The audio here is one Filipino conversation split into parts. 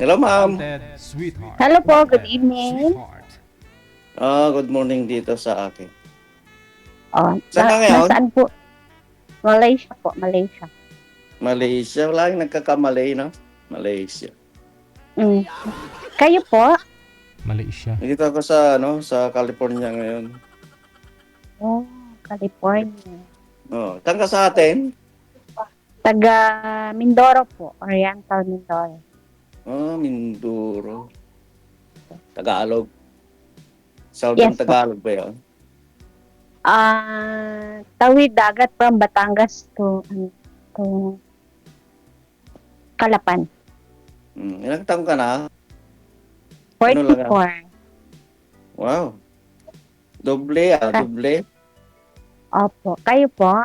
Hello, ma'am. Wanted, sweetheart. Hello po, good Wanted, evening. sweetheart. Good morning dito sa akin. Oh, Saan ka ngayon? nasaan po? Malaysia po, Malaysia. Malaysia. Wala yung nagkakamali, no? Malaysia. Mm. Kayo po? Malaysia. Dito ako sa, sa California ngayon. Oh, California. Saan ka sa atin? Taga Mindoro po, Oriental Mindoro. Mindoro. Tagalog. Southern Yes po. Tagalog ba yun? Tawid dagat from Batangas to Calapan. Ilang taong ka na? 44. Wow. Doble, doble. Opo. Kayo po?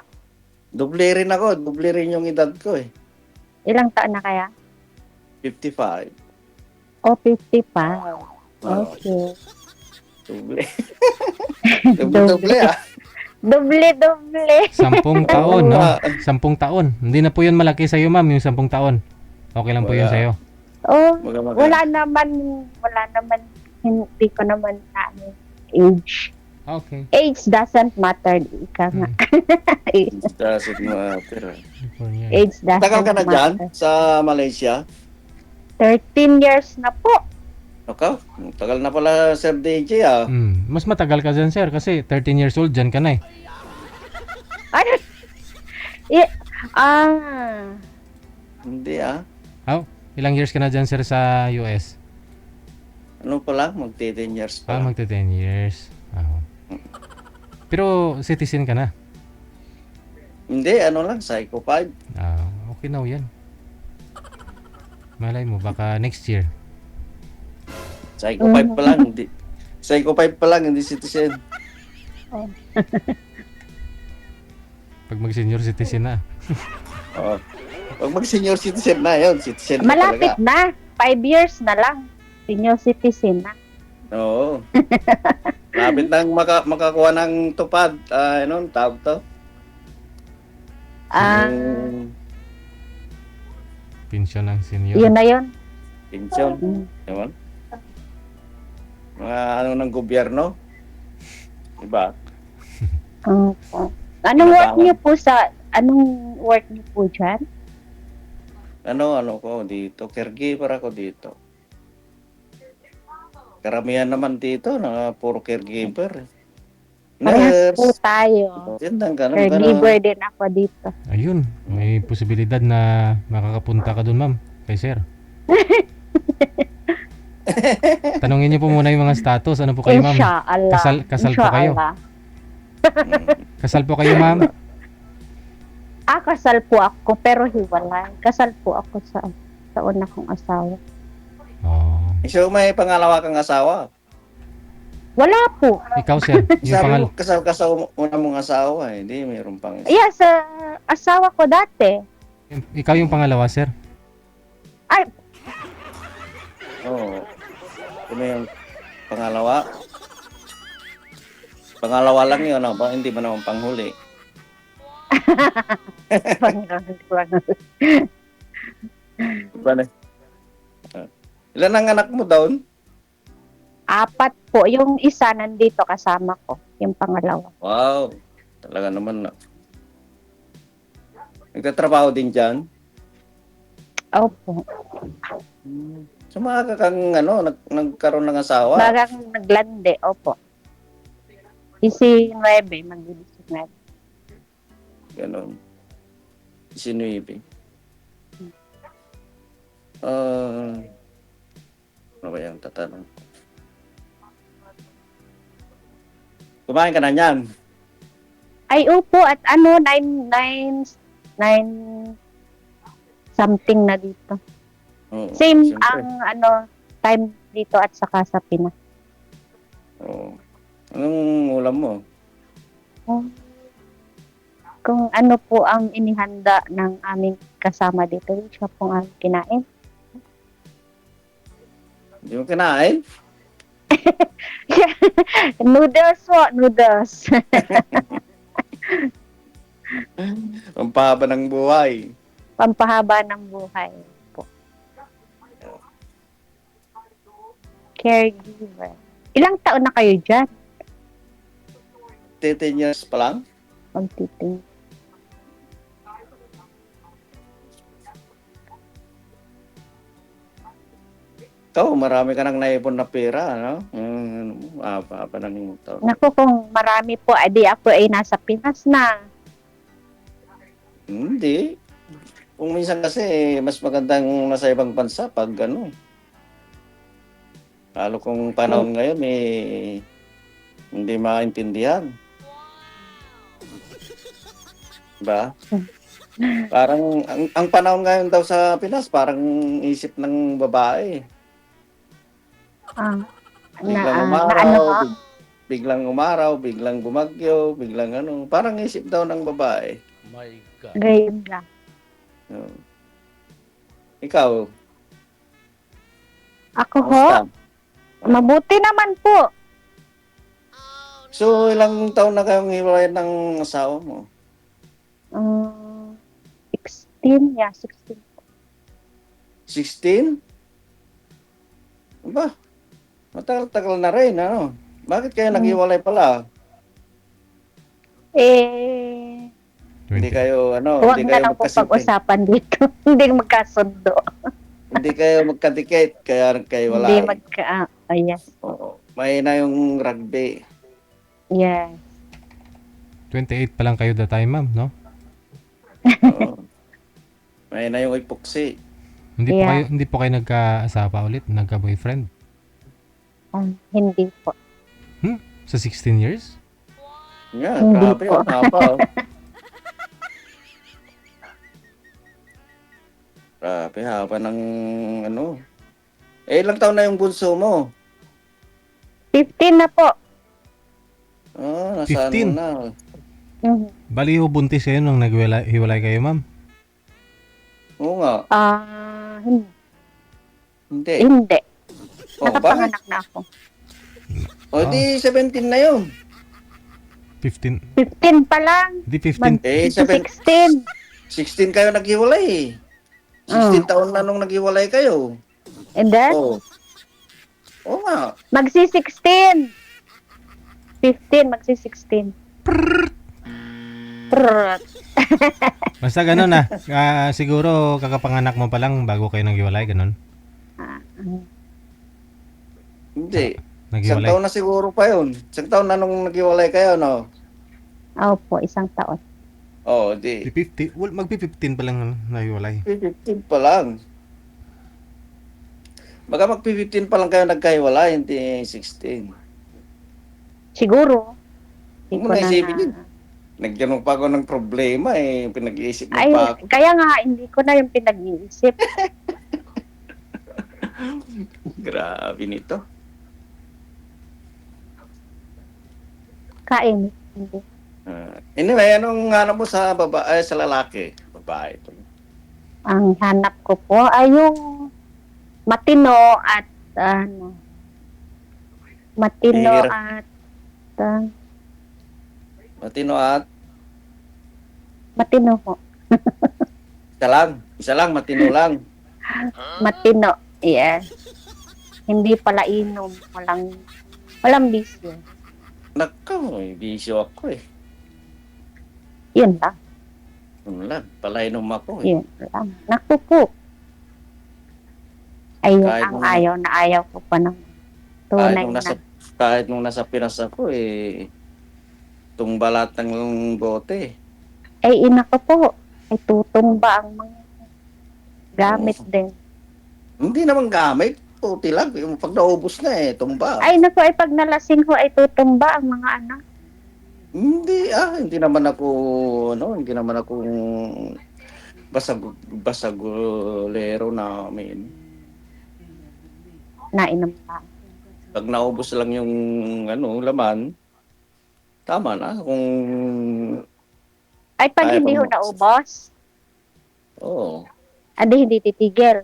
Doble rin ako. Doble rin yung edad ko eh. Ilang taon na kaya? 55. Oh, 55. Oh, Okay. doble. Doble, ah. Doble. 10 taon, no? Ah. 10 taon. Hindi na po yun malaki sa'yo, ma'am, yung 10 taon. Okay lang po yun Wala. sa'yo. Oh, Maga. wala naman, hindi ko naman na age. Okay. Age doesn't matter, ika nga. Doesn't matter. California. Age doesn't Tagal ka na dyan matter. sa Malaysia? 13 years na po. Okay. Tagal na pala, Sir DJ, ah. Mas matagal ka dyan, sir, kasi 13 years old, dyan ka na eh. Ano? Eh, ah, Hindi, ah. How? Ilang years ka na dyan, sir, sa US? Ano pa lang? Magti-10 years pa lang. Magta 10 years. Pero citizen ka na. Hindi, ano lang, Psycho 5. Okay na yan. Malay mo, baka next year. Psycho 5 pa lang, hindi. Psycho 5 pa lang, hindi citizen. Pag mag-senior citizen na. Oo. Pag mag-senior citizen na yun, citizen na malapit talaga. na. 5 years na lang. Senior citizen na. Oo. Lapit nang makakuha ng tupad. Ano, tawag to? Yung Pensyon ng senior. Yun na yun. pensyon. Ewan. Mga ano ng gobyerno. Diba? Anong work niyo po dyan? Ano ko dito? Caregiver ako dito. Karamihan naman dito na puro caregiver. Parehas po Nurse. tayo. Yan lang, ganun. Caregiver din ako dito. Ayun, may posibilidad na makakapunta ka dun, ma'am, kay sir. Tanungin niyo po muna yung mga status. Ano po kayo, ma'am? Insyaallah. Kasal po kayo? Kasal po kayo, ma'am? Kasal po ako pero hiwalay. Kasal po ako sa una kong asawa. Oh. So may pangalawa kang asawa. Wala po. Ikaw, sir, yung Sabi mo, kasal ka sa una mong asawa. Hindi, mayroon pang isa. Yeah, sa asawa ko dati. ikaw yung pangalawa, sir? Ay, Oo. Ano yung pangalawa? Pangalawa lang yun, ano ba? Hindi ba naman panghuli? Diba na? Ilan ang anak mo doon? 4 po. Yung isa nandito kasama ko. Yung pangalawa. Wow. Talaga naman na. Nagtatrabaho din dyan? Opo. So maaga kang nagkaroon ng asawa? Bagang naglande. Opo. 19, mag-19. Ganon. 19. Ano ba yung tatanong? Kumain ka na niyan? Ay, opo. At 9 something na dito. Oo, Same siyempre. ang time dito at saka sa Pinas. Oo. Anong ulam mo? Kung ano po ang inihanda ng aming kasama dito, siya pong ang kinain. Hindi mo kinain? Noodles po, noodles. Ang pahaba ng buhay. Pampahaba ng buhay po. caregiver. Ilang taon na kayo dyan? 10 years pa lang. Pagtiting. Ikaw, marami ka nang naipon na pera, no? Apa ng ito. Naku, kung marami po, adi ako ay nasa Pinas na. Hindi. Kung minsan kasi, mas magandang nasa ibang bansa pag ano. Lalo kung panahon ngayon, hindi maintindihan. Diba? Parang, ang panahon ngayon daw sa Pinas, parang isip ng babae. Ah, Biglang na ano umaraw, ha? biglang umaraw, biglang bumagyo, biglang ano. Parang isip daw ng babae. My God. Gayon lang. No. Ikaw, Ako ho, kamusta? mabuti naman po. So, ilang taon na kayong hiwalay ng asawa mo? 16, yeah, 16. 16? Ba? Matagal-tagal na rin, ano? Bakit kayo naghiwalay pala? Eh, Hindi 20. kayo, huwag hindi na kayo lang po magkasintay. pag-usapan dito. Hindi magkasundo. Hindi kayo magkadikit, kaya Hindi nagkahiwalay. yes. Oo. May na yung rugby. Yes. 28 pa lang kayo that time, ma'am, no? Oo. May na yung epoxy. Yeah. Hindi po kayo nagka-asawa ulit, nagka-boyfriend Hindi po. sa 16 years? Nga, Hindi grabe, po. ang haba. Oh. Grabe, haba ng ano. Ilang taon na yung bunso mo? 15 na po. Nasa 15? ano na. Mhm. Bali ho, buntis kayo nung naghiwalay kayo, ma'am? Oo nga, hindi. Hindi. Oh, bakit? Nakapanganak na ako. O, di 17 na yun. 15? 15 pa lang. Di 15? Eh, 16. 16 kayo naghiwalay. 16 taon na nung naghiwalay kayo. And then, Oo. Oo nga. magsi-16. 15, magsi-16. Prrrt. Basta ganun na. Siguro kakapanganak mo pa lang bago kayo naghiwalay, ganun. Hindi. Isang Naghiwalay. taon na siguro pa yun. Isang taon na nung naghiwalay kayo, no? Opo, isang taon. Oo, di. 50? Well, magpi-15 pa lang naghiwalay. 15 pa lang. Baka mag-15 pa lang kayo nagkahiwalay, hindi 16. Siguro. Huwag mo na isipin yun. Nagkaroon pa ako ng problema pinag-iisip mo Ay, pa ako. kaya nga, hindi ko na yung pinag-iisip. Grabe nito. Kain. Hindi. Anyway, anong hanap mo sa babae, sa lalaki? Babae. Ang hanap ko po ay yung matino at matino Hirap. at Matino at matino ho. isa lang, matino lang. Matino. Yes. Hindi pala inom. Walang bisyo. Nako, bisyo ako Yun lang. Yun lang, palainom ako Yun lang. Naku po. Ayun Kahit ang nung- ayaw na ayaw ko pa ng tunay Kahit nung nasa Pinas ako tumbalat ng bote. Ay, ina ko po. Ay, tutumba ang mga gamit din. Hindi naman gamit, puti lang. Yung pag naubos na tumba. Ay, naku, ay pag nalasing ko, ay tutumba ang mga anak. Hindi naman ako, hindi naman ako basagulero namin. Nainom pa. Pag naubos lang yung laman, tama na. Kung, Ay, pag Ay, hindi ho pag- naubos, adi hindi titigil.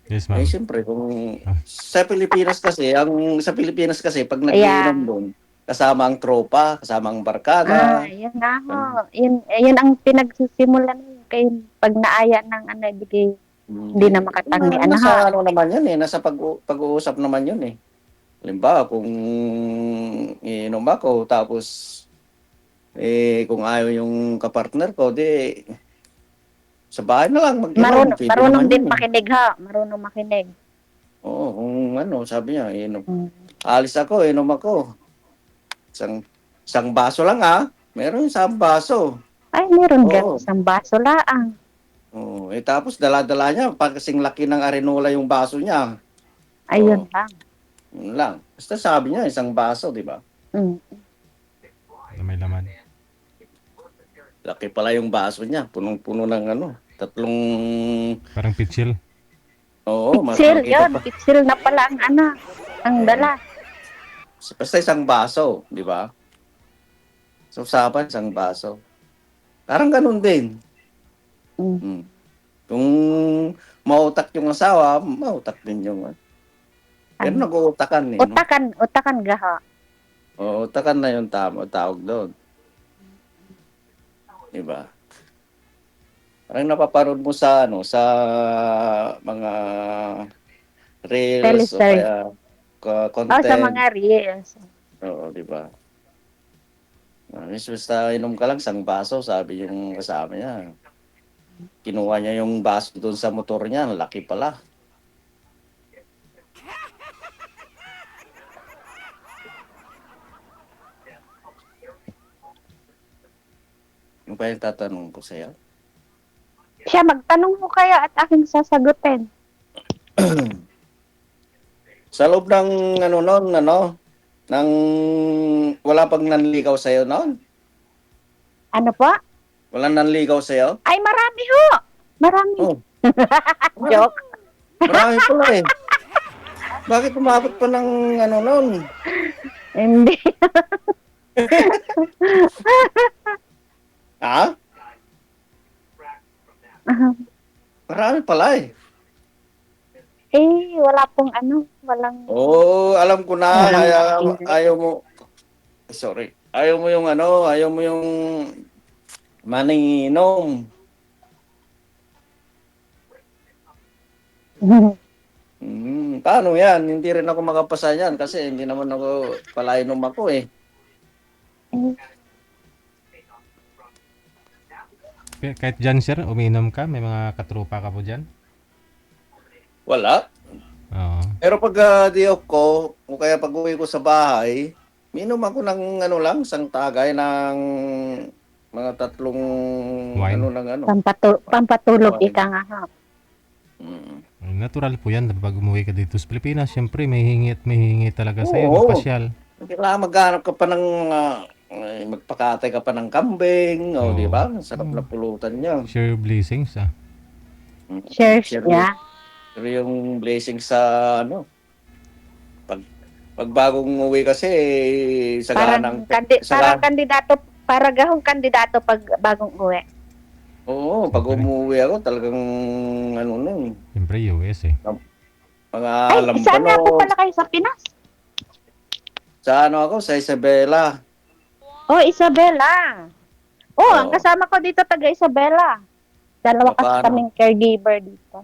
Yes, ma'am. siyempre, kung sa Pilipinas kasi, pag nagiinom doon, kasama ang tropa, kasama ang barkada. Yun nga ho. Yun ang pinagsisimulan ko. Kaya pag naaya ng bigay, Hindi na makatangian na ha. Nasa ano naman yun eh, nasa pag-uusap naman yun eh. Halimbawa, kung iinom ako, tapos kung ayaw yung kapartner ko, di sa bahay na lang mag-inom. Pwede Marunong naman din yun eh. makinig ha. Marunong makinig. Oo, kung ano, sabi niya, inom. Mm. Alis ako, inom ako. Isang baso lang meron isang baso. Ay, meron Oo. isang baso laang. Oo, tapos dala-dala niya, pag kasing laki ng arenola yung baso niya. Ayun Oo. lang. Yun lang. Basta sabi niya, isang baso, di ba? Mm. Na may laman. Laki pala yung baso niya. Punong-puno ng tatlong... Parang pitchil. Oo, Pitsil, makikita yun. pa. Pitsil na pala ang dala. Basta isang baso, di ba? So, usapan, isang baso. Parang ganun din. Mm. Hmm. Kung mautak yung asawa, mautak din yung... Pero Ano? nag-uutakan eh. No? Utakan gaha. Oo, utakan na yung tawag doon. Di ba? Parang napaparod mo sa sa mga reels o Teleser. kaya content. Sa mga reels. Oo, di ba? Basta inom ka lang isang baso, sabi yung kasama niya. Kinuha niya yung baso doon sa motor niya, ang laki pala. Yung pa yung tatanong ko sa'yo. Siya, magtanong mo kaya at aking sasagutin. Sa loob ng nang wala pang nanligaw sa'yo noon? Ano po? Walang nanligaw sa'yo? Ay, marami ho. Marami. Oh, Joke. marami pala eh. Bakit umabot pa ng noon? Hindi. Ha? Marami pala eh. Wala pong walang... Oh, alam ko na. Walang Ayaw mo. Sorry. Ayaw mo yung ayaw mo yung maninom. Paano yan? Hindi rin ako makapasa yan kasi hindi naman ako palainom ako eh. Kahit dyan, sir, uminom ka? May mga katrupa ka po dyan? Wala. Oo. Pero pag day off ko, o kaya pag uwi ko sa bahay, minom ako ng isang tagay ng mga tatlong Wine? Pampatulog Wine. ika nga ha. Mm. Natural po yan. Pag umuwi ka dito sa Pilipinas, syempre may hingi talaga sa'yo. Oo. Magpasyal. Kailangan maghanap ka pa ng magpakatay ka pa ng kambing, Oo. di ba? Sarap na pulutan niya. Share blessings, ah. Shares Share niya. Pero yung blessing sa pag bagong uwi kasi Parang saganang kandidato, para gahong kandidato pag bagong uwi. Oo, pag Siyempre. umuwi ako talagang nun, Siyempre, US eh. mga Ay, saan nga po lampano. pala kayo sa Pinas? Sa ako, sa Isabela. Oh, Isabela. Oo. Ang kasama ko dito taga Isabela. Dalawa kasi Paano? kaming caregiver dito.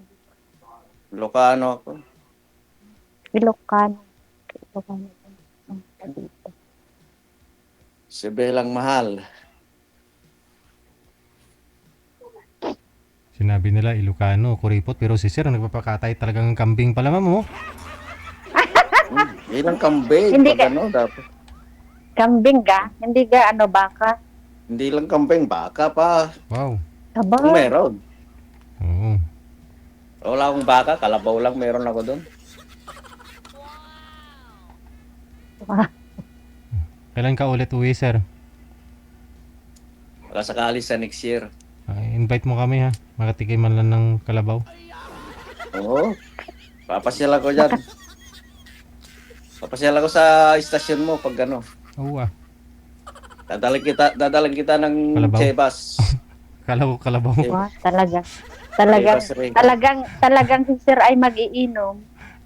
Ilocano ako. Ilocano. Isabelang mahal. Sinabi nila Ilocano, Kuripot, pero si sir nagpapakatay talagang kambing pala, ma'am, oh. Ilang kambing. Hindi Pag ka- dapat. Kambing ka? Hindi ka baka? Hindi lang kambing, baka pa. Wow. Aba. Kung meron. Oo. Wala akong baka, kalabaw lang meron ako doon. Kailan ka ulit uwi, sir? Baka sakali sa next year. Invite mo kami, ha? Makatikim man lang ng kalabaw. Oo. Papasyal ako dyan. Papasyal ako sa istasyon mo pag Oo, ah. Dadaling kita ng Kalabaw? Chebas. Kalabaw. Wow, talagang si Sir ay mag-iinom.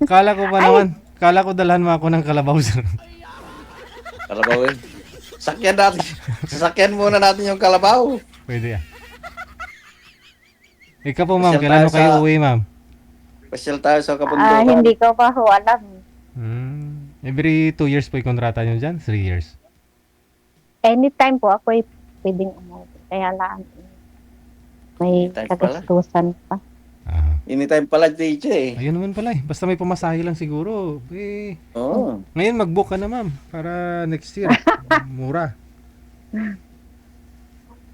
Kala ko pa naman. Kala ko dalhan mo ako ng kalabaw, sir. Kalabaw eh. Sasakyan muna natin yung kalabaw. Pwede, ah. Ikaw po, ma'am. Pasyal Kailan tayo mo kayo sa- uwi, ma'am? Pasyal tayo sa kabundukan. Hindi ko pa ho alam. Every 2 years po yung kontrata nyo dyan? 3 years? Anytime po ako ay pwedeng umuwi. Kaya lang may Anytime pala. kagastusan pa. Anytime pala, DJ eh. Ayun naman pala eh. Basta may pamasahe lang siguro. Oo. Ngayon mag-book ka na ma'am. Para next year. Mura.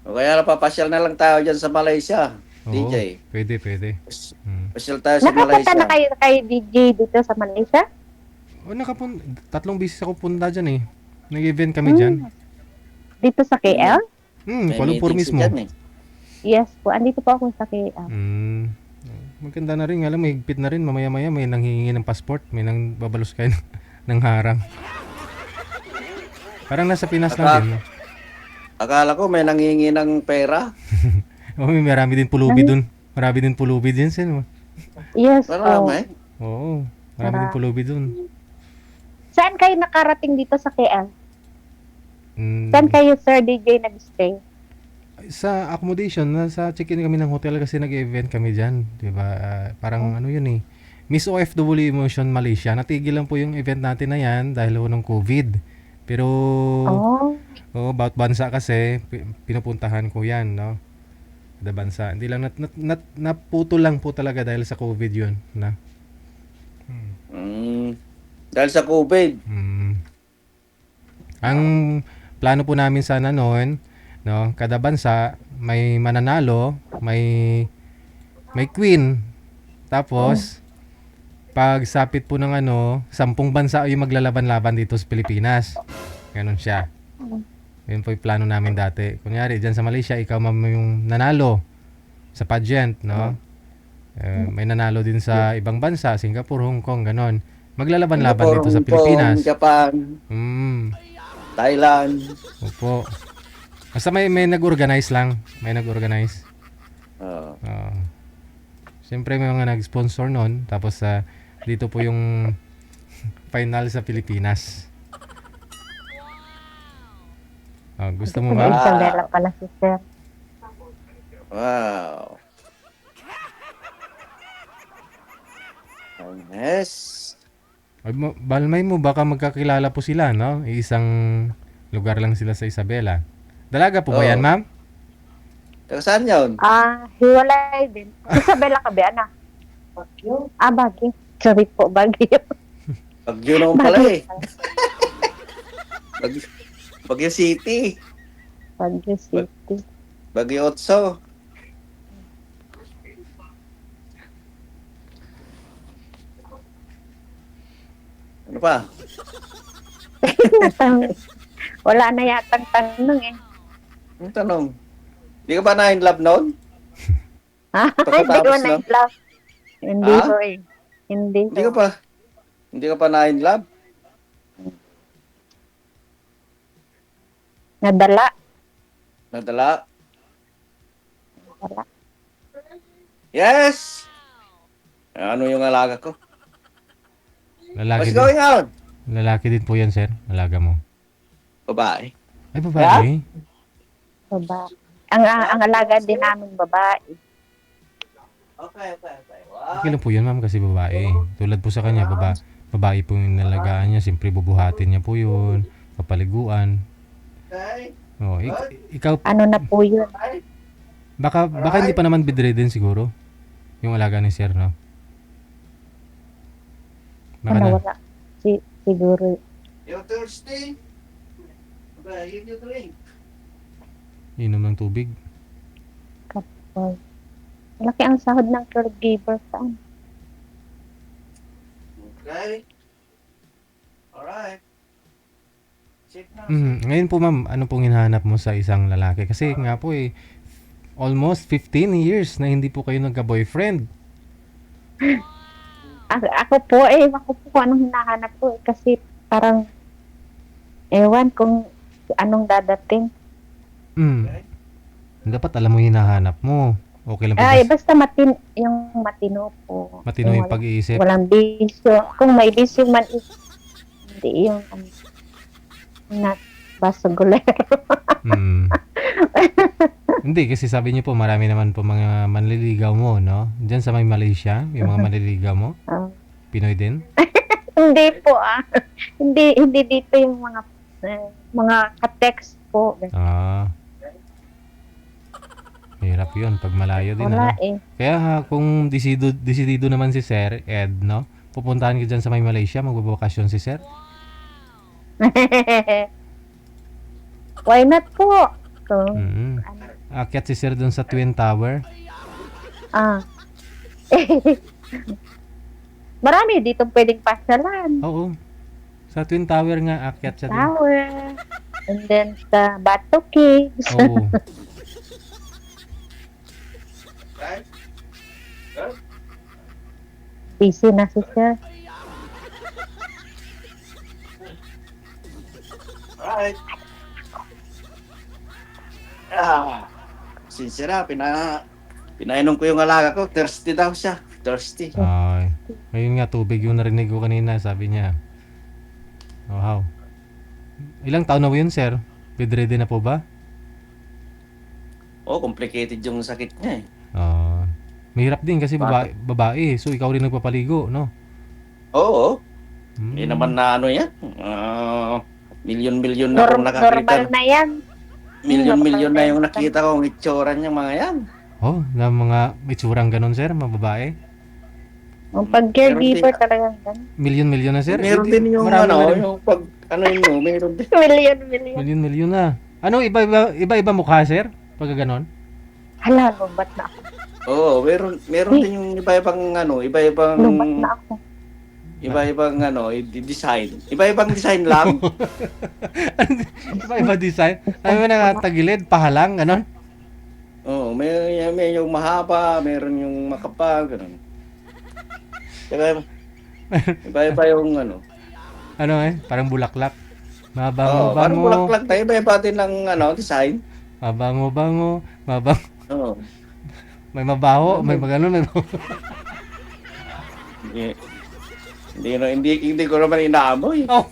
O kaya napapasyal na lang tayo dyan sa Malaysia, Oo, DJ. pwede. Pasyal tayo sa Nakapunta Malaysia. na kayo kay DJ dito sa Malaysia? Tatlong bisis ako punta dyan eh. Nag-event kami dyan. Dito sa KL? May Kuala Lumpur meetings mismo. dyan eh. Yes po. Andito po ako sa KL. Maganda na rin. Alam, may higpit na rin. Mamaya-maya may nanghihingi ng passport. May nang babalos kayo ng harang. Parang nasa Pinas lang din. No? Akala ko may nangingi ng pera. May marami din pulubi dun. Marami din pulubi din sin. Yes po. Marami. Oo. Marami din pulubi dun. Saan kayo nakarating dito sa KL? Mm, Saan kayo, Sir DJ, nag-stay? sa accommodation, nasa check-in kami ng hotel kasi nag-event kami dyan. Diba? Parang ano yun eh. Miss OFW Emotion Malaysia. Natigil lang po yung event natin na yan dahil ho ng COVID. Pero, about bansa kasi, pinupuntahan ko yan, no? Kada bansa. Hindi lang, naputo lang po talaga dahil sa COVID yun. Na? Dahil sa COVID. Ang plano po namin sana noon, no, kada bansa may mananalo, may queen. Tapos pag sapit po ng 10 bansa yung maglalaban-laban dito sa Pilipinas. Ganun siya. Yun po yung plano namin dati. Kunyari, dyan sa Malaysia, ikaw yung nanalo sa pageant, no? May nanalo din sa ibang bansa, Singapore, Hong Kong, ganon. Maglalaban-laban dito sa Pilipinas. Japan, Thailand. Opo. Basta may nag-organize lang. May nag-organize. Siyempre may mga nag-sponsor nun. Tapos dito po yung final sa Pilipinas. Gusto mo ba? Isabela pala si Sir. Wow. Yes. Balmay mo, baka magkakilala po sila, no? Isang lugar lang sila sa Isabela. Dalaga po ba yan, ma'am? Taga saan yun? Hiwalay din. Isabela ka ba, anak? Bagyo. Bagyo. Sorry po, Bagyo. Bagyo naman pala eh. Bagyo City. Bagyo City. Bagyo Otso. Ano pa? Wala na yatang tanong eh. Ang tanong. Di ka ba na in love noon? Hindi ko Pagkatapos na lang? in love. Hindi Ha? ko eh. Hindi Hindi ka pa. Hindi ka pa na in love? Nadala. Nadala? Nadala. Yes! Ano yung alaga ko? Lalaki What's din. going on? Lalaki din po yan, sir. Alaga mo. Babae. Ay, babae. Baba. Ang alaga din namin babae. Okay. Okay lang po yan, ma'am, kasi babae. Tulad po sa kanya, babae po yung nalagaan niya. Siyempre, bubuhatin niya po yun. Papaliguan. Okay. Ikaw, Ano na po yun? baka hindi pa naman bedridden siguro. Yung alaga ni sir, no? Baka na. Wala. Siguro. You're thirsty? Okay, give you drink. Inom ng tubig. Kapag. Malaki ang sahod ng caregiver saan. Okay. Alright. Sit now. Ngayon po, ma'am, ano pong hinahanap mo sa isang lalaki? Kasi nga po almost 15 years na hindi po kayo nagka-boyfriend. Ako po kung anong hinahanap ko kasi parang ewan kung anong dadating. Dapat alam mo yung hinahanap mo. Okay lang po. Basta yung matino po. Matino yung pag-iisip. Walang bisyo. Kung may bisyo man, hindi yung Basagulero. Mm. Hindi, kasi sabi niyo po marami naman po mga manliligaw mo, no? Diyan sa may Malaysia, yung mga manliligaw mo, Ah, Pinoy din? hindi po hindi dito yung mga ka-text po. Ah, hirap yun pag malayo din, Wala ano? eh. Kaya kung desidido naman si Sir Ed, no? Pupuntahan ka dyan sa may Malaysia, magbabakasyon si Sir. Why not po? So, Mm. ano, Akyat si Sir dun sa Twin Tower. ah. Marami dito pwedeng pasyalan. Oo. Sa Twin Tower nga, akyat siya dun. Tower. And then sa Bato Caves. Oo. Busy na si Sir. Alright. Sincere, pinainom ko yung alaga ko. Thirsty daw siya. Thirsty. Ay. Ayun nga, tubig yung narinig ko kanina, sabi niya. Oh, wow. Ilang taon na po yun, Sir? Bedridden na po ba? Oh, complicated yung sakit niya eh. Ah. Mahirap din kasi babae. So, ikaw rin nagpapaligo, no? Oo. Hmm. Hindi naman na ano yan. Milyon-milyon na akong Normal nakakita. na yan. Milyon-milyon na yung nakita ko ang itsura niya mga yan. Oh, na mga itsurang ganun, Sir, mga babae. Ang pag caregiver talagang yan. Milyon-milyon na, Sir. Meron Eh, di, din yung marami ano, na rin. yung pag ano yun mo, meron din. Million. Milyon-milyon na. Ano, iba-iba mukha, Sir? Pag ganon? Hala, lubat na ako. Oo, meron din yung iba-ibang ano, iba-ibang Lubat na ako. iba-ibang ano, design. Iba-ibang design lang. Iba-iba design. Ano mo nakatagilid, pahalang, ganon? Oo, may yung mahaba, meron yung makapal, ganun. Tsaka iba-iba yung ano. Ano parang bulaklak. Oo, Mabango-bango. parang bulaklak tayo, iba-iba din ng ano, design. Mabango-bango. Oo. May mabaho, may magano, may Hindi ko naman inaamoy. Oh.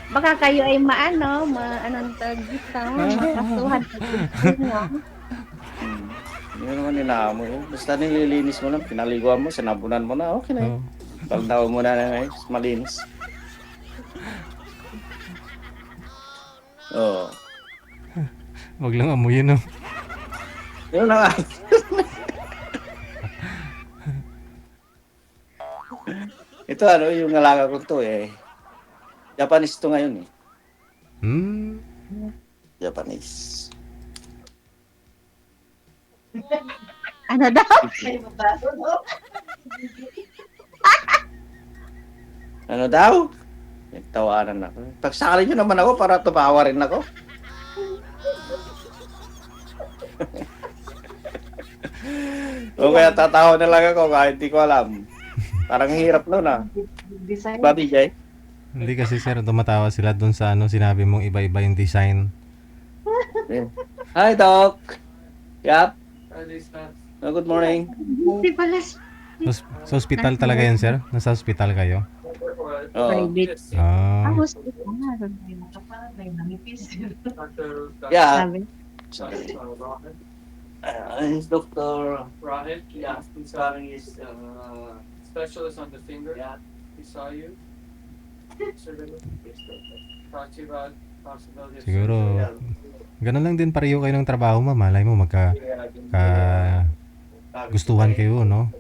Baka kayo ay anong tawag dito, makasuhan sa inyo. Hindi ko naman inaamoy. Basta nililinis mo lang, pinaliguan mo, sinabunan mo na, okay na yun. Oh. Pagdaw mo na na malinis. Oo. Wag lang amuyin, no? Yun na nga. Ito ano, yung alaga ko to eh. Japanese to ngayon eh. Hmm. Japanese. Ano daw? Ano daw? Nagtawanan ako. Pagsakali nyo naman ako para tumawa rin ako. O kaya tatawa na lang ako kahit di ko alam. Parang hirap nun ah. Ba, DJ? Hindi kasi, Sir, tumatawa sila dun sa sinabi mong iba-iba yung design. Hi, Doc. Yap. Oh, good morning. Hindi pala Sa hospital talaga yan, Sir? Nasa hospital kayo? Oh. private. Ah. Hospital. Yeah. Sabi. Sorry. It's Dr. Rohit, Yeah, he's having his specialist on the finger. yeah. He saw you. Talked to you about possibility of Siguro, surgery. ganun lang din pareho kayo ng trabaho, ma. Malay mo, gustuhan kayo, no?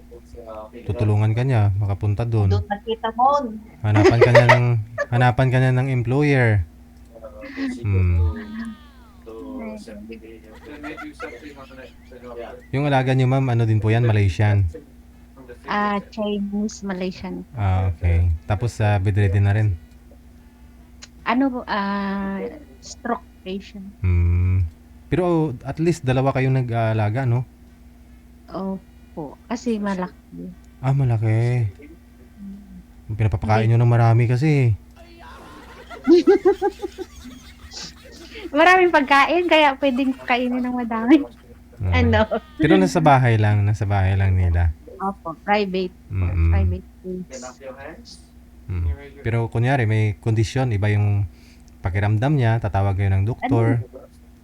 Tutulungan ka niya, makapunta doon. Doon nakita mo. Hanapan ka niya ng employer. Hmm. Then they do something on it. Yung alaga niyo, ma'am, ano din po yan? Malaysian. From the finger. Chinese, Malaysian. Ah, okay. Tapos sa bedridden na rin. Stroke patient. Hmm. Pero at least dalawa kayong nag-aalaga, no? Opo. Kasi malaki. Ah, malaki. Pinapapakain nyo ng marami kasi. Maraming pagkain, kaya pwedeng kainin ng madami. Ah. Pero nasa bahay lang nila. Opo, private. Mm-mm. Private place. Mm. Pero kunyari may kondisyon, iba yung pakiramdam niya, tatawag kayo ng doktor.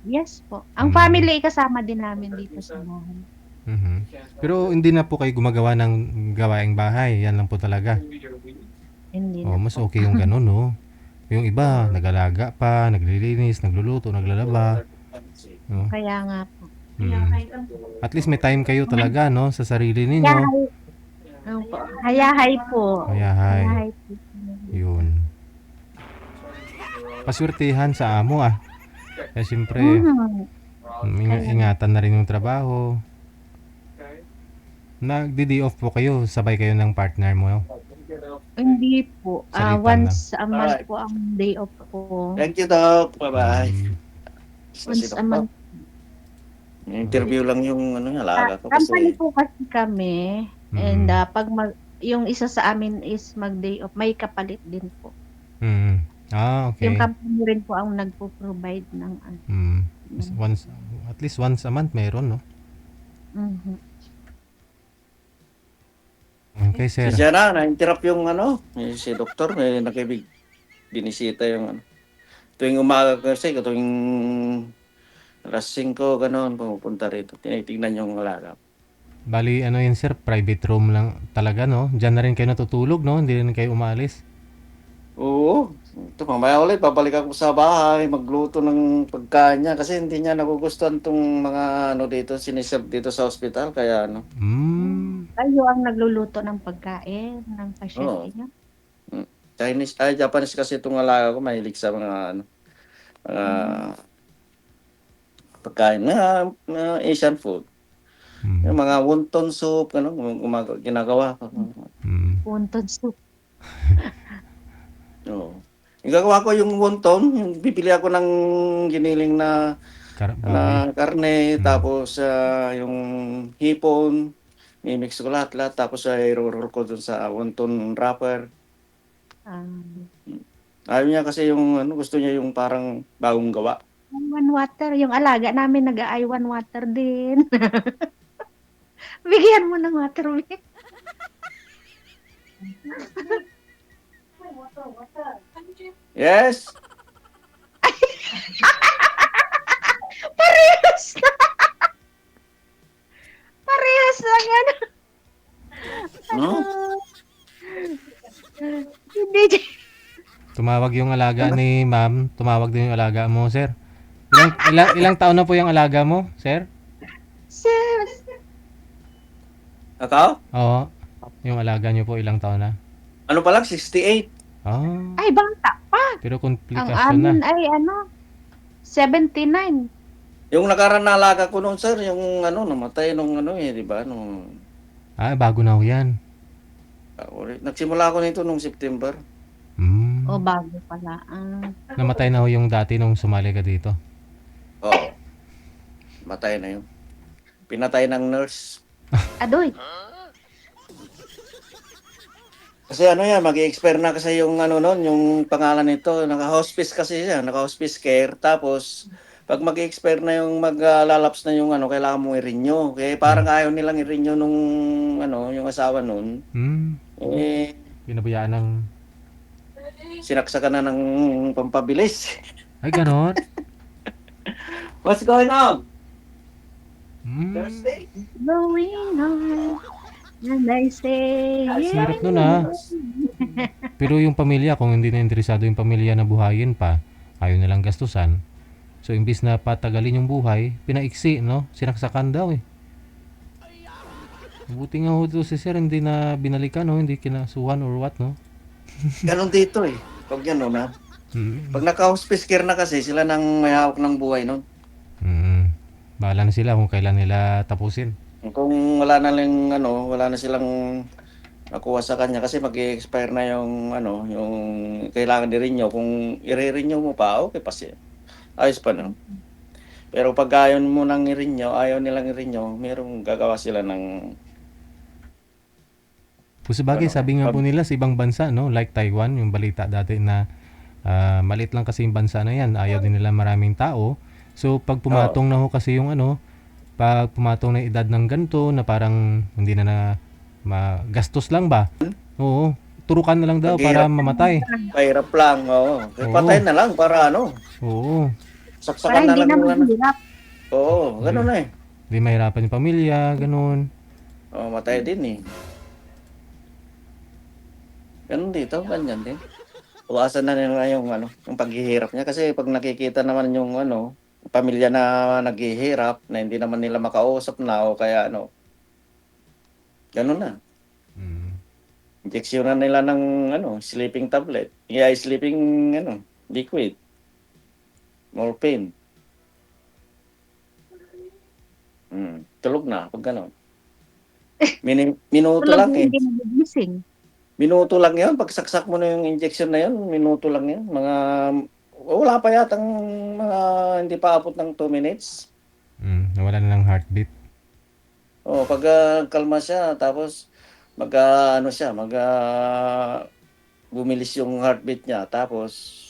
Yes po. Ang Mm. family kasama din namin dito sa bahay. Mhm. Pero hindi na po kayo gumagawa ng gawaing bahay. Yan lang po talaga. Hindi Oh, na mas po. okay yung ganun, no? Yung iba, nag-alaga pa, naglilinis, nagluluto, naglalaba. No? Kaya nga po. Mm. At least may time kayo talaga, no? Sa sarili ninyo. Hayahay. Opo. Hayahay po. Hayahay. Hayahay po. Yun. Paswertihan sa amo, ah. Kaya siyempre, ingatan na rin yung trabaho. Nagdi-day off po kayo, sabay kayo ng partner mo. Hindi po. Salitan Once a month Alright. po ang day off ko. Thank you, Doc. Bye-bye. Mm. Once a month. Interview lang yung alaga ko Company kasi po kasi kami. And pag yung isa sa amin is mag-day off, may kapalit din po. Mm. Ah, okay. Yung company rin po ang nagpo-provide ng ano. Mm. At least once a month meron, no? Mhm. Okay, sir. siya na-interrupt yung si doktor, may nakibig binisita yung tuwing umaga kasi, tuwing alas 5, gano'n, pumupunta rito. Tinitignan yung alaga. Bali, ano yun, sir? Private room lang talaga, no? Diyan na rin kayo natutulog, no? Hindi rin kayo umalis. Oo. Ito, mamaya ulit, babalik ako sa bahay, magluto ng pagkain niya kasi hindi niya nagugustuhan tong mga dito, siniserve dito sa ospital. Kaya Kayo ang nagluluto ng pagkain ng Oo. pasyente niyo? Japanese kasi itong alaga ko, mahilig sa mga pagkain na Asian food. Mm. Yung mga wonton soup, ginagawa ko. Mm. Wonton soup. Oo. Igagawa ko yung wonton, yung bibili ako ng giniling na Baboy. karne, tapos yung hipon, mimix ko lahat, tapos i-roll ko dun sa wonton wrapper. Ayaw niya kasi yung gusto niya yung parang bagong gawa. One water. Yung alaga namin nag-I one water din. Bigyan mo ng water, Vic. Yes? Parehas na! Parehas na yan. No? Hindi. Tumawag yung alaga ni ma'am. Tumawag din yung alaga mo, sir. Ilang taon na po yung alaga mo, sir? Sis. Ikaw? Oo. Yung alaga niyo po, ilang taon na? Ano pa lang? 68. Ah, Ay, bangka pa. pero Ang komplikasyon na. amin ay 79. Yung nakaraan na alaga ko noon, sir, yung namatay nung di ba? Ah, bago na ho yan. Nagsimula ako nito nung September. Mm. O, bago pala. Namatay na ho yung dati nung sumali ka dito. Oo. Matay na yun. Pinatay ng nurse. Adoy. Kasi yan, mag-i-expire na kasi yung yung pangalan nito, naka-hospice kasi siya, naka-hospice care. Tapos, pag mag-i-expire na yung mag-lalaps na yung kailangan mong i-renew. Kaya parang ayaw nilang i-renew nung yung asawa nun. Hmm. Pinabayaan ng... Sinaksakan na ng pampabilis. Ay, ganon? What's going on? Hmm. Thursday? Going on. And I say, Hirap nun, ah. Pero yung pamilya, kung hindi na interesado yung pamilya na buhayin pa, ayaw nilang gastusan. So, imbis na patagalin yung buhay, pinaiksi, no? Sinaksakan daw, eh. Buti nga ho to si sir, hindi na binalikan, no? Hindi kinasuhan or what, no? Ganon dito eh. Pag yan, na. Hmm. Pag naka-hospice care na kasi, sila nang may hawak ng buhay nun. Hmm. Bahala na sila kung kailan nila tapusin. Kung wala na silang nakuha sa kanya kasi mag-i-expire na yung yung kailangan i-renew. Kung i-renew mo pa, okay pa siya. Ayos pa no. Pero pag ayaw mo nang i-renew, ayaw nilang i-renew, merong gagawa sila ng Kung sabagay, sabi nga po nila sa ibang bansa, no? Like Taiwan, yung balita dati na maliit lang kasi yung bansa na yan. Ayaw din nila maraming tao. So, pag pumatong na ho kasi yung pag pumatong na edad ng ganito na parang hindi na magastos lang ba? Oo. turukan na lang daw para Maghirap. mamatay. Mahirap lang, oo. Oo. Patay na lang para ano, Oo. Para saksakan na hindi lang na yung ano. maghirap. Oo, ganun na eh. Hindi mahirapan yung pamilya, ganun. Oo, matay din eh. Ganun dito, ganyan din. Uwasan na nila yung ano, yung paghihirap niya kasi pag nakikita naman yung ano, pamilya na naghihirap na hindi naman nila makausap na o kaya ano, ganun na. Mm. Injection na nila ng ano, sleeping tablet. Yeah, sleeping ano, liquid. Morphine. Tulog na pag gano'n. Minuto Tulog lang na eh. hindi nagigising. Minuto lang 'yon. Pag saksak mo na yung injection na 'yon, minuto lang 'yan. Wala pa yatang mga hindi pa abot ng 2 minutes. Nawala na ng heartbeat. Oh, pag kalma siya tapos ano siya, bumilis yung heartbeat niya tapos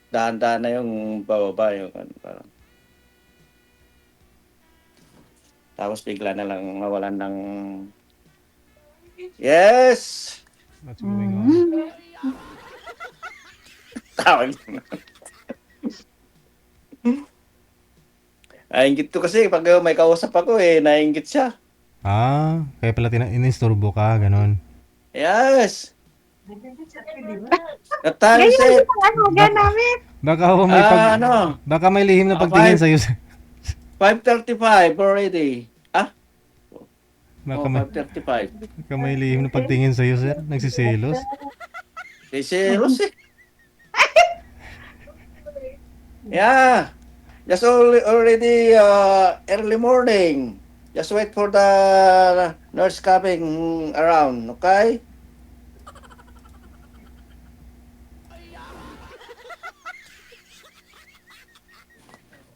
dahan-dahan na yung bababa yung ano, parang. Tapos bigla na lang mawalan ng yes! What's going on? Tawag na. Nainggit to kasi pag may kausap ako nainggit siya. Kaya pala inisturbo ka, ganun. Yes! At time Ganyan set. yung ano, namin. Baka may Ano? baka may lihim na Ah, pagtingin five. sa iyo. 5:35 already. Baka may, 5:35. baka may lihim na pagtingin sa iyo, sir. Nagsiselos. Selos eh. Yeah. Just already early morning. Just wait for the nurse coming around, okay?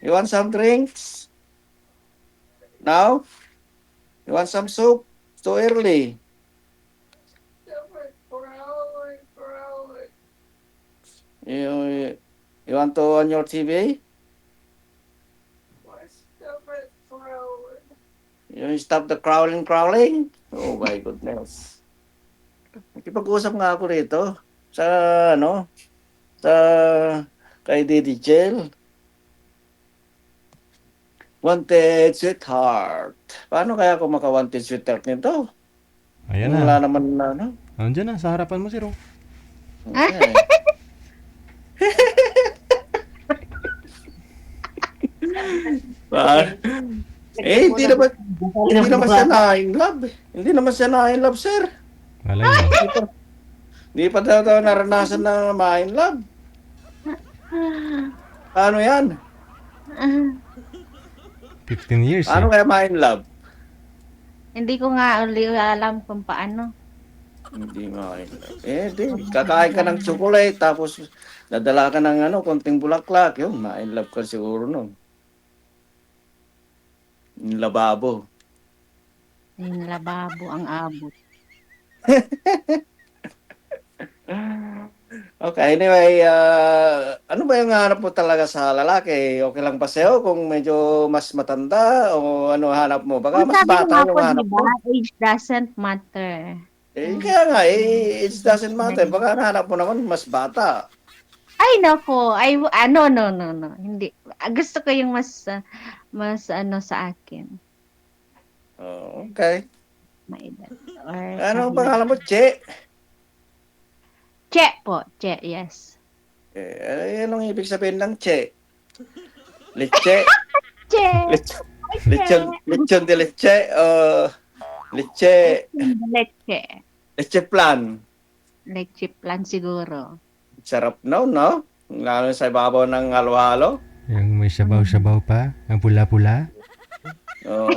You want some drinks? Now? You want some soup? It's too early. You want to on your TV? You stop the crawling? Oh my goodness. Nakipag-usap nga ako rito sa ano, sa kay Didi Jail. Wanted sweetheart. Paano kaya ako maka-wanted sweetheart nito? Ayan Wala na. naman na, ano? Andiyan na, sa harapan mo, sir. Oh. Okay. Hindi naman siya na-in love. Hindi naman siya na-in love, sir. Malay mo. Hindi pa daw naranasan na ma-in love. Paano yan? 15 years, Paano kaya ma-in love? Hindi ko nga uli alam kung paano. Hindi ma-in love. Di. Kakain ka ng chocolate, tapos dadala ka ng konting bulaklak. Yun, ma-in love ka siguro nun. Yung lababo. Yung lababo ang abot. Okay, anyway, ano ba yung hanap mo talaga sa lalaki? Okay lang ba sa'yo kung medyo mas matanda o ano hanap mo? Baka Ang mas sabi ko bata nga yung po, hanap mo. diba, age doesn't matter. Kaya nga, it doesn't matter. Baka hanap mo naman mas bata. Ay, nako. No. Hindi. Gusto ko yung mas ano sa akin. Oh, okay. Maedad. Or, Ano ang pangalan mo? Che? Che po. Che, yes. Anong ibig sabihin ng Che? Leche? Che. Lechon de leche? Leche? Leche. Leche plan? Leche plan siguro. Sarap no? Lalo sa ibabaw ng halo-halo. Yung may sabaw-sabaw pa, ang pula-pula. Oo.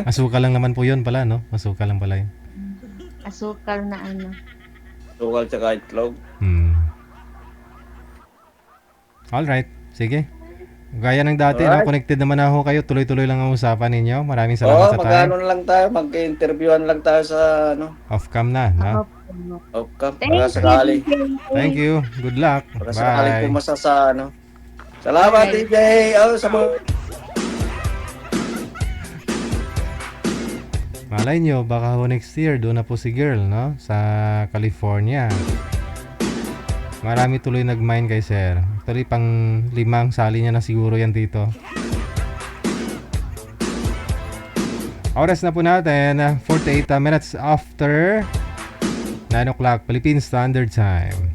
Asukal lang naman po yun pala, no? Asukal lang pala yun. Asukal na ano. Sukal tsaka itlog. Alright, sige. Gaya ng dati, no? Alright. Connected naman ako kayo. Tuloy-tuloy lang ang usapan ninyo. Maraming salamat sa time. Mag-ano na lang tayo. Mag-interviewan lang tayo sa Off-cam na, no? outcome. Thank Para sakali. Thank you. Good luck. Para sakali Bye. pumasa sa Salamat, Bye. DJ. Sa mga Malay nyo, baka ho next year, doon na po si girl, no? Sa California. Marami tuloy nag-mine kay sir. Actually, pang 5 sali niya na siguro yan dito. Oras na po natin, 48 minutes after 9 o'clock Philippine Standard Time.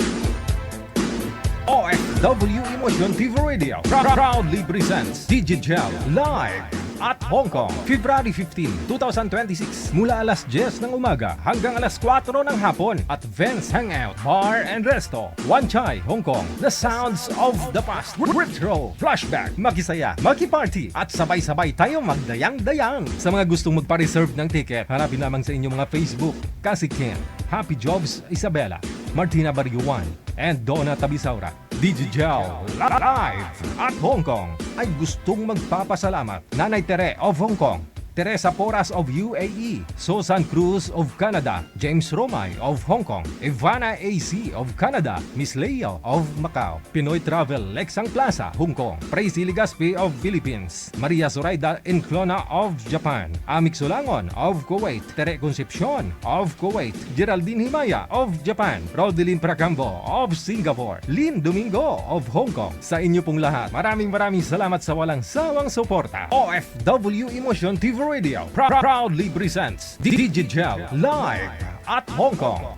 OFW Emotion TV Radio proudly presents Digigel live at Hong Kong, February 15, 2026 mula alas 10 ng umaga hanggang alas 4 ng hapon at Vents Hangout Bar and Resto, Wan Chai, Hong Kong. The sounds of the past, retro, flashback, makisaya, makiparty at sabay-sabay tayo magdayang-dayang. Sa mga gustong magpa-reserve ng ticket, hanapin lamang sa inyong mga Facebook, Kasi Ken, Happy Jobs Isabela, Martina Barriuan, and Donna Tabisaura. Digigel live at Hong Kong ay gustong magpapasalamat Nanay Tere of Hong Kong, Teresa Porras of UAE, Susan Cruz of Canada, James Romay of Hong Kong, Ivana AC of Canada, Miss Leo of Macau, Pinoy Travel Lexang Plaza, Hong Kong, Praisy Ligaspi of Philippines, Maria Zoraida Enclona of Japan, Amik Sulangon of Kuwait, Tere Concepcion of Kuwait, Geraldine Himaya of Japan, Rodelyn Pracambo of Singapore, Lynn Domingo of Hong Kong. Sa inyo pong lahat, maraming salamat sa walang sawang suporta. OFW Emotion TV Radio proudly presents Digigel live at Hong Kong.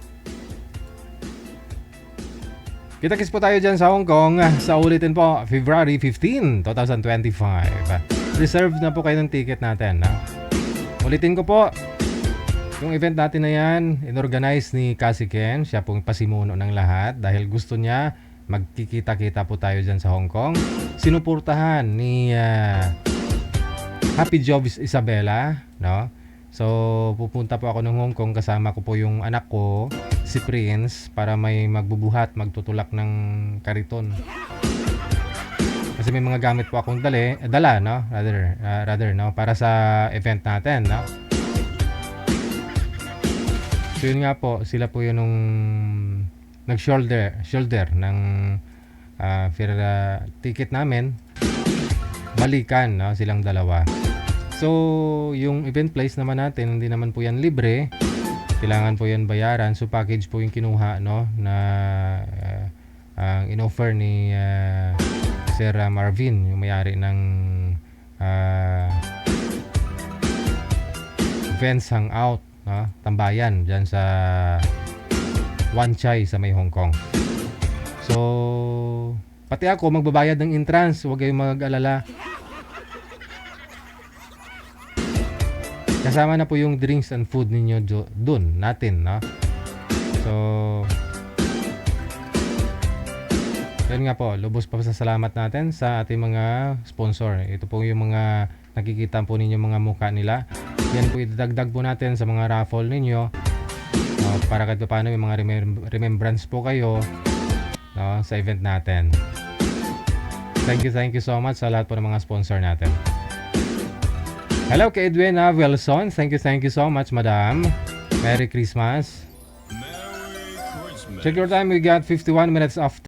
Kita-kits po tayo dyan sa Hong Kong. Sa ulitin po, February 15, 2025. Reserve na po kayo ng ticket natin. Ulitin ko po, yung event natin na yan, inorganize ni Kasi Ken. Siya pong pasimuno ng lahat dahil gusto niya magkikita-kita po tayo dyan sa Hong Kong. Sinuportahan ni Happy Jobs Isabela, no? So, pupunta po ako ng Hong Kong, kasama ko po yung anak ko, si Prince, para may magbubuhat, magtutulak ng kariton. Kasi may mga gamit po akong dala, no? Rather, no? Para sa event natin, no? So, yun nga po, sila po yun nung nag-shoulder ng ticket namin. Balikan, no? Silang dalawa. So, yung event place naman natin, hindi naman po yan libre. Kailangan po yan bayaran. So, package po yung kinuha, no? Na ang in-offer ni Sir Marvin, yung may-ari ng Vents Hangout, no? Tambayan, dyan sa Wan Chai sa may Hong Kong. So, pati ako magbabayad ng entrance, huwag kayong mag-alala. Kasama na po yung drinks and food ninyo dun natin, no? So, yun nga po, lubos pa sa salamat natin sa ating mga sponsor. Ito po yung mga nakikita po ninyo mga mukha nila. Yan po idadagdag po natin sa mga raffle ninyo, no? Para kahit paano may mga remembrance po kayo, no? Sa event natin. Thank you so much sa lahat po ng mga sponsor natin. Hello kay Edwina Wilson. Thank you so much, Madam. Merry Christmas. Check your time. We got 51 minutes after